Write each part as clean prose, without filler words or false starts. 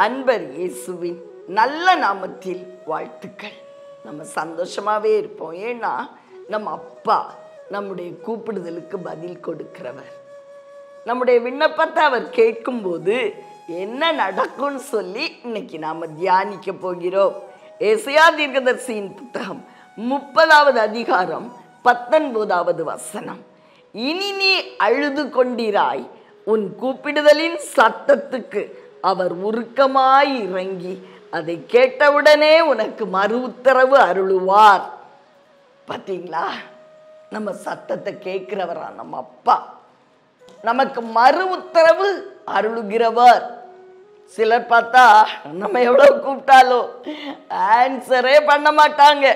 அன்பர் இயேசுவின் நல்ல நாமத்தில் வாழ்த்துக்கள். நம்ம சந்தோஷமாவே இருப்போம். ஏன்னா நம்ம அப்பா நம்முடைய கூப்பிடுதலுக்கு பதில் கொடுக்கிறவர். நம்முடைய விண்ணப்பத்தை அவர் கேட்கும்போது என்ன நடக்கும்னு சொல்லி இன்னைக்கு நாம தியானிக்க போகிறோம். ஏசாயா தீர்க்கதரிசியின் புத்தகம் 30வது அதிகாரம் 19வது வசனம். இனி நீ அழுது கொண்டிராய், உன் கூப்பிடுதலின் சத்தத்துக்கு அவர் உருக்கமாய் இறங்கி அதை கேட்டவுடனே உனக்கு மறு உத்தரவு அருளுவார். பார்த்தீங்களா, நம்ம சத்தத்தை கேட்கிறவரா நம்ம அப்பா, நமக்கு மறு உத்தரவு அருளுகிறவர். சிலர் பார்த்தா நம்ம எவ்வளவு கூப்பிட்டாலும் ஆன்சரே பண்ண மாட்டாங்க.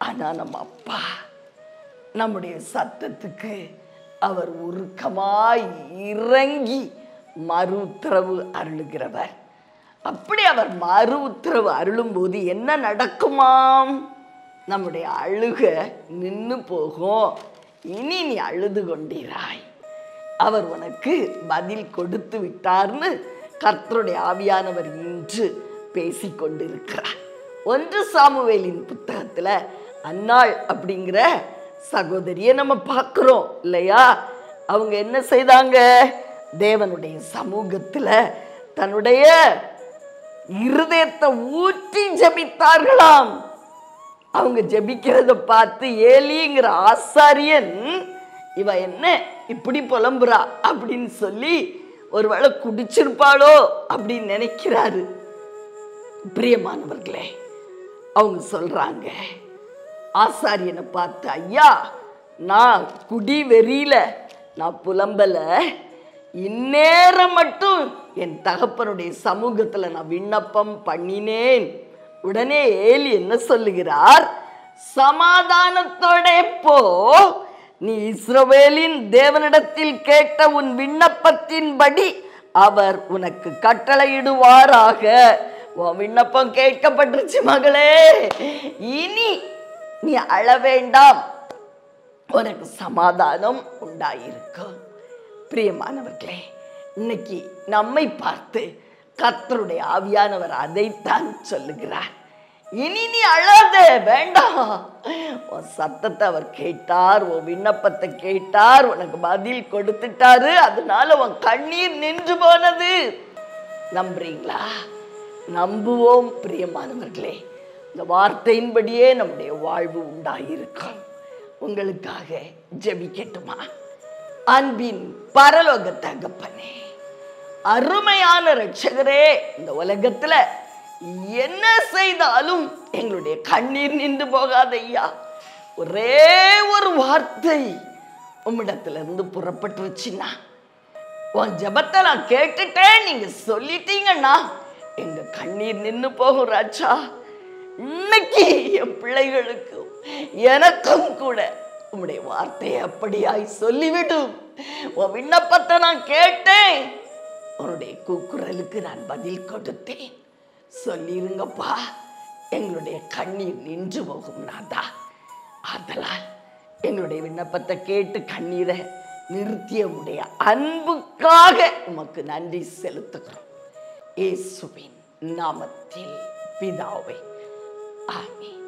ஆனா நம்ம அப்பா நம்முடைய சத்தத்துக்கு அவர் உருக்கமாய் இறங்கி மறு உத்தரவு அருளுகிறவர். அப்படி அவர் மறு உத்தரவு அருளும் போது என்ன நடக்குமாம்? நம்முடைய அழுக நின்று போகும். இனி நீ அழுது கொண்டிராய், அவர் உனக்கு பதில் கொடுத்து விட்டார்னு கர்த்தருடைய ஆவியானவர் இன்று பேசிக்கொண்டிருக்கிறார். 1 சாமுவேலின் புத்தகத்துல அன்னாள் அப்படிங்கிற சகோதரியை நம்ம பார்க்கிறோம் இல்லையா? அவங்க என்ன செய்தாங்க? தேவனுடைய சமூகத்துல தன்னுடைய இருதயத்தை ஊற்றி ஜெபித்தார்களாம். அவங்க ஜெபிக்கிறத பார்த்து ஏலிங்கிற ஆசாரியன், இவ என்ன இப்படி புலம்புறா அப்படின்னு சொல்லி ஒருவேளை குடிச்சிருப்பாளோ அப்படின்னு நினைக்கிறாரு. பிரியமானவர்களே, அவங்க சொல்றாங்க ஆசாரியனை பார்த்து, ஐயா, நான் குடி வெறியில நான் புலம்பல, இந்நேரம் மட்டும் என் தகப்பனுடைய சமூகத்துல நான் விண்ணப்பம் பண்ணினேன். உடனே ஏலி என்ன சொல்லுகிறார்? சமாதானத்தோட போ, நீ இஸ்ரவேலின் தேவனிடத்தில் கேட்ட உன் விண்ணப்பத்தின்படி அவர் உனக்கு கட்டளையிடுவாராக. உன் விண்ணப்பம் கேட்கப்பட்டுருச்சு மகளே, இனி நீ அழ வேண்டாம், உனக்கு சமாதானம் உண்டாயிருக்கும். பிரியமானவர்களே, இன்னைக்கு நம்மை பார்த்து கர்த்தருடைய ஆவியானவர் அதைத்தான் சொல்லுகிறார். இனி நீ அழாத வேண்டாம், உன் சத்தத்தை அவர் கேட்டார், உன் விண்ணப்பத்தை கேட்டார், உனக்கு பதில் கொடுத்துட்டாரு, அதனால உன் கண்ணீர் நின்று போனது. நம்புறீங்களா? நம்புவோம் பிரியமானவர்களே. இந்த வார்த்தையின்படியே நம்முடைய வாழ்வு உண்டாயிருக்கும். உங்களுக்காக ஜெபிக்கட்டுமா? அன்பின் பரலோக தகப்பனே, அருமையான இரட்சகரே, இந்த உலகத்துல என்ன செய்தாலும் எங்களுடைய கண்ணீர் நின்று போகாத ஐயா. ஒரே ஒரு வார்த்தை உம்மிடத்துல இருந்து புறப்பட்டுருச்சுன்னா, உன் ஜெபத்தை நான் கேட்டுட்டேன் நீங்க சொல்லிட்டீங்கன்னா எங்க கண்ணீர் நின்று போகும் ராஜா. இன்னைக்கு என் பிள்ளைகளுக்கும் எனக்கும் கூட உம்முடைய வார்த்தையை அப்படியாய் சொல்லிவிடும். உன் விண்ணப்பத்தை நான் கேட்டேன், உன்னுடைய கூக்குரலுக்கு நான் பதில் கொடுத்தேன் சொல்லிருங்கப்பா. எங்களுடைய கண்ணீர் நின்று போகும் நாதா. ஆதலால் எங்களுடைய விண்ணப்பத்தை கேட்டு கண்ணீரை நிறுத்திய உடைய அன்புக்காக உமக்கு நன்றி செலுத்துகிறோம். இயேசுவின் நாமத்தில் பிதாவே, ஆமென்.